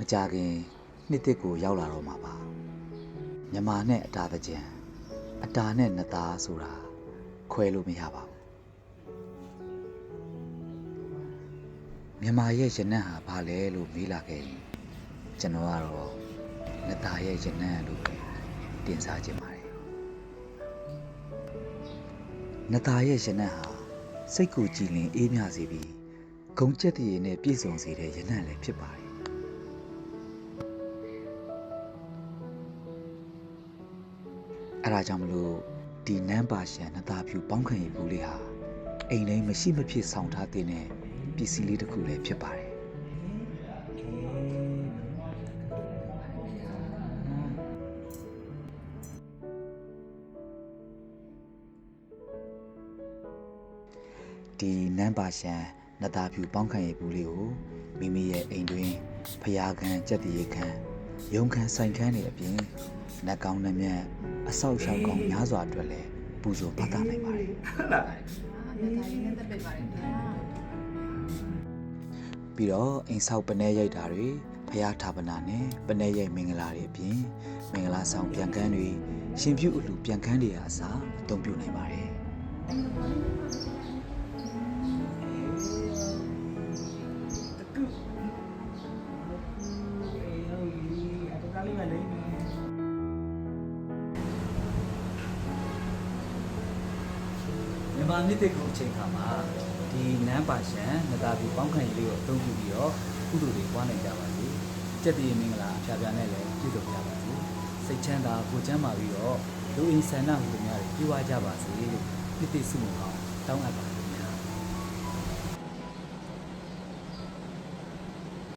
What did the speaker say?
မကြခင်နှစ်တစ်ကိုရောက်လာတော့မှာပါမြမာနဲ့အတာတကြံအတာနဲ့နှစ်သားဆိုတာခွဲလို့မရပါဘူးမြမာရဲ့ရနံ့ဟာဘာလဲလို့မေးလာခဲ့ရင်ကျွန်တော်ကတော့နှစ်သားရဲ့ရနံ့လို့ပဲတင်စားခြင်းပါတယ်နှစ်သားရဲ့ရနံ့ဟာစိတ်ကိုကြည်လင်အေးမြစေပြီးဂုံကျက်တည်းနဲ့ပြည့်စုံစေတဲ့ရနံ့လည်းဖြစ်ပါတယ်အဲဒါကြောင့်မလို့ဒီနန်းပါရှန်နှစ်သားဖြူပေါင်းခံရဘူးလေးဟာအိမ်တိုင်းမရှိမဖြစ်ဆောင်ထားတဲ့ပစ္စည်းလေးတစ်ခုလည်းဖြစ်ပါတယ်ဒီနန်းပါရှန်နှစ်သားဖြူပေါင်းခံရဘူးလေးကိုမိမိရဲ့အိမ်တွင်ဖျားခံကြက်တရေခံရုံခံဆိုင်ခန်းတွေအပြင်နှက်ကောင်းနှမျက်အဆောက်အအုံကောင်းများစွာအတွက်လည်းပူဇော်ပတ်တာနိုင်ပါတယ်ဟုတ်လားပြီးတော့အိမ်ဆောက်ပနဲရိုက်တာတွေဖျားထာပနာနဲ့ပနဲရိုက်မင်္ဂလာတွေအပြင်မင်္ဂလာဆောင်ပြန်ကန်းတွေရှင်ပြုအလှပြန်ကန်းတွေအစားအသုံးပြုနိုင်ပါတယ်မြန်မာနှစ်တစ်ခုအချိန်ခါမှာဒီနန်းပါရှန်နှစ်သားပြီးပေါင်းခံရေးလေးကိုအသုံးပြုပြီးတော့ကုသိုလ်တွေပွားနိုင်ကြပါစေ။ကျက်တည်မင်္ဂလာဖြာဖြာနဲ့လည်းပြည့်စုံကြပါစေ။စိတ်ချမ်းသာကိုယ်ချမ်းသာပြီးတော့လူအိမ်ဆန္ဒမှုတွေများပြေဝကြပါစေလို့နှစ်တစ်ဆုမကောင်းတောင်းအပ်ပါတယ်